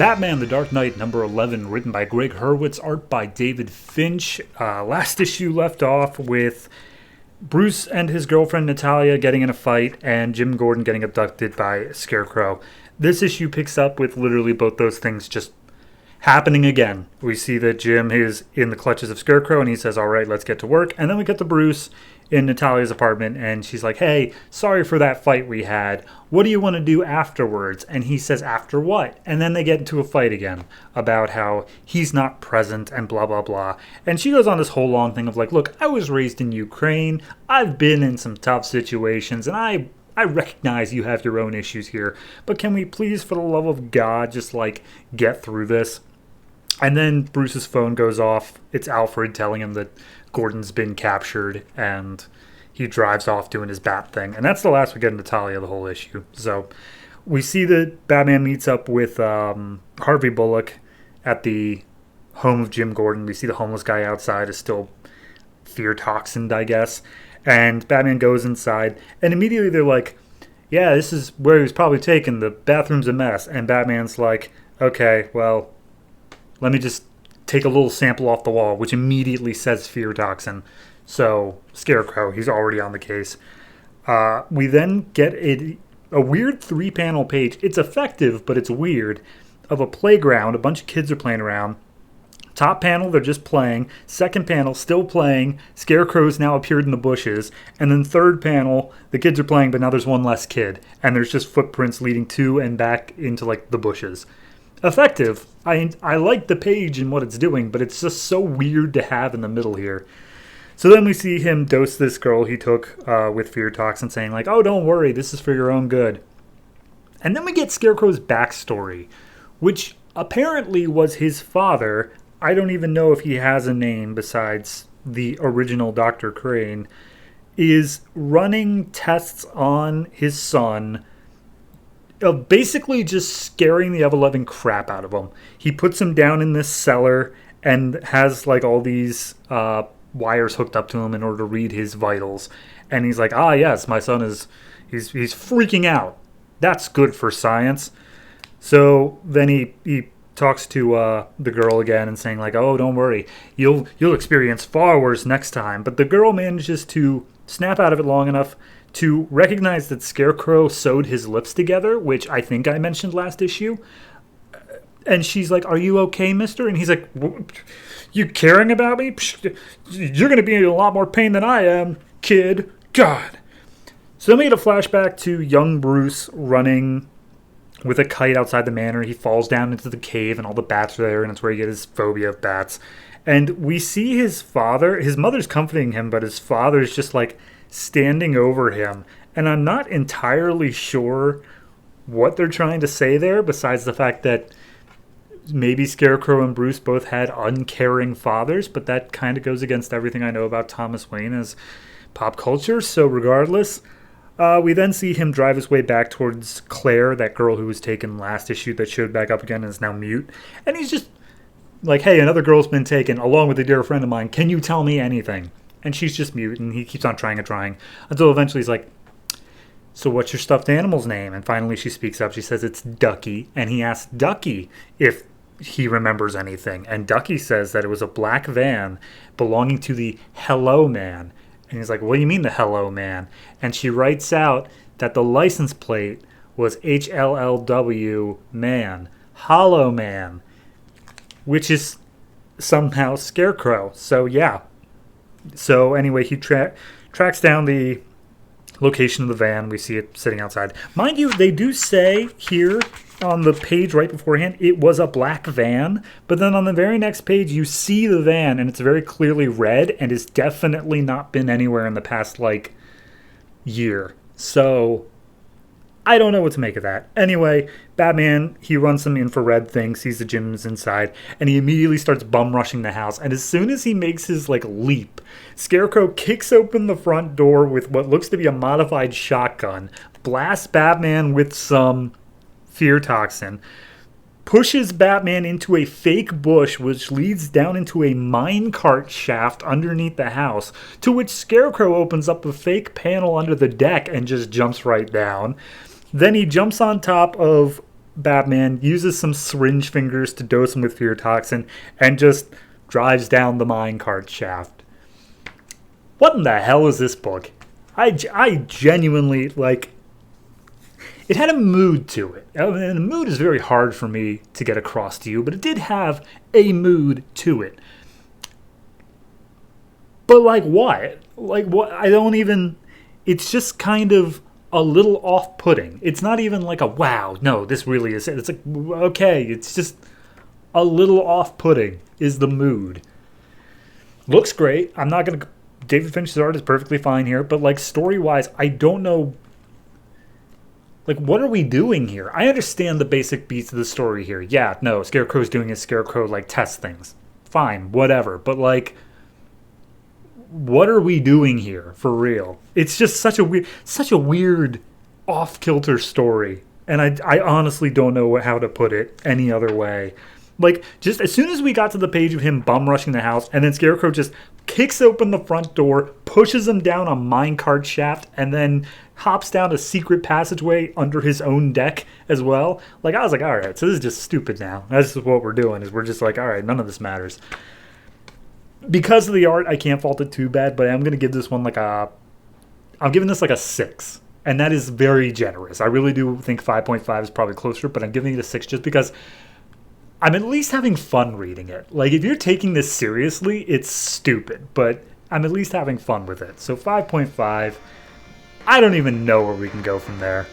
Batman The Dark Knight number 11, written by Greg Hurwitz, art by David Finch. Last issue left off with Bruce and his girlfriend Natalia getting in a fight and Jim Gordon getting abducted by Scarecrow. This issue picks up with literally both those things just happening again. We see that Jim is in the clutches of Scarecrow and he says, all right, let's get to work. And then we get to Bruce in Natalia's apartment and she's like, hey, sorry for that fight we had. What do you want to do afterwards? And he says, after what? And then they get into a fight again about how he's not present and blah, blah, blah. And she goes on this whole long thing of like, look, I was raised in Ukraine. I've been in some tough situations and I recognize you have your own issues here. But can we please, for the love of God, just like get through this? And then Bruce's phone goes off. It's Alfred telling him that Gordon's been captured, and he drives off doing his bat thing. And that's the last we get in Natalia the whole issue. So we see that Batman meets up with Harvey Bullock at the home of Jim Gordon. We see the homeless guy outside is still fear toxined, I guess. And Batman goes inside, and immediately they're like, yeah, this is where he was probably taken. The bathroom's a mess. And Batman's like, okay, well, let me just take a little sample off the wall, which immediately says fear toxin. So, Scarecrow, he's already on the case. We then get a weird 3-panel page. It's effective, but it's weird. Of a playground. A bunch of kids are playing around. Top panel, they're just playing. Second panel, still playing. Scarecrow's now appeared in the bushes. And then third panel, the kids are playing, but now there's one less kid. And there's just footprints leading to and back into, like, the bushes. Effective. I like the page and what it's doing, but it's just so weird to have in the middle here. So then we see him dose this girl he took with fear toxin, saying like, oh, don't worry, this is for your own good. And then we get Scarecrow's backstory, which apparently was his father. I don't even know if he has a name besides the original Dr. Crane, is running tests on his son of basically just scaring the ever-loving crap out of him. He puts him down in this cellar and has like all these wires hooked up to him in order to read his vitals. And he's like, yes, my son he's freaking out. That's good for science. So then he talks to the girl again and saying like, oh, don't worry, you'll experience far worse next time. But the girl manages to snap out of it long enough to recognize that Scarecrow sewed his lips together, which I think I mentioned last issue. And she's like, are you okay, mister? And he's like, you caring about me? You're going to be in a lot more pain than I am, kid. God. So then we get a flashback to young Bruce running with a kite outside the manor. He falls down into the cave and all the bats are there, and it's where he gets his phobia of bats. And we see his mother's comforting him, but his father's just like standing over him. And I'm not entirely sure what they're trying to say there, besides the fact that maybe Scarecrow and Bruce both had uncaring fathers, but that kind of goes against everything I know about Thomas Wayne as pop culture. So regardless, we then see him drive his way back towards Claire, that girl who was taken last issue that showed back up again and is now mute. And he's just like, hey, another girl's been taken along with a dear friend of mine. Can you tell me anything? And she's just mute, and he keeps on trying until eventually he's like, so what's your stuffed animal's name? And finally she speaks up. She says it's Ducky, and he asks Ducky if he remembers anything. And Ducky says that it was a black van belonging to the Hello Man. And he's like, what do you mean the Hello Man? And she writes out that the license plate was HLLW Man, Hollow Man, which is somehow Scarecrow. So yeah. So anyway, he tracks down the location of the van. We see it sitting outside. Mind you, they do say here on the page right beforehand, it was a black van. But then on the very next page, you see the van, and it's very clearly red, and it's definitely not been anywhere in the past, like, year. So I don't know what to make of that. Anyway, Batman, he runs some infrared thing, sees the Jim's inside, and he immediately starts bum rushing the house. And as soon as he makes his, like, leap, Scarecrow kicks open the front door with what looks to be a modified shotgun, blasts Batman with some fear toxin, pushes Batman into a fake bush, which leads down into a minecart shaft underneath the house, to which Scarecrow opens up a fake panel under the deck and just jumps right down. Then he jumps on top of Batman, uses some syringe fingers to dose him with fear toxin, and just drives down the minecart shaft. What in the hell is this book? I genuinely, like, it had a mood to it. And the mood is very hard for me to get across to you, but it did have a mood to it. But, like, what? Like, what? I don't even... It's just kind of a little off-putting. It's not even like a, wow, no, this really is it. It's like, okay, it's just a little off-putting is the mood. Looks great. I'm not going to... David Finch's art is perfectly fine here, but, like, story-wise, I don't know... Like, what are we doing here? I understand the basic beats of the story here. Yeah, no, Scarecrow's doing his Scarecrow, like, test things. Fine, whatever. But, like, what are we doing here, for real? It's just such a weird off-kilter story. And I honestly don't know how to put it any other way. Like, just as soon as we got to the page of him bum-rushing the house, and then Scarecrow just kicks open the front door, pushes him down a minecart shaft, and then hops down a secret passageway under his own deck as well. Like, I was like, all right, so this is just stupid now. That's just what we're doing, is we're just like, all right, none of this matters. Because of the art, I can't fault it too bad, but I'm going to give this one I'm giving this like a 6. And that is very generous. I really do think 5.5 is probably closer, but I'm giving it a 6 just because I'm at least having fun reading it. Like, if you're taking this seriously, it's stupid, but I'm at least having fun with it. So 5.5, I don't even know where we can go from there.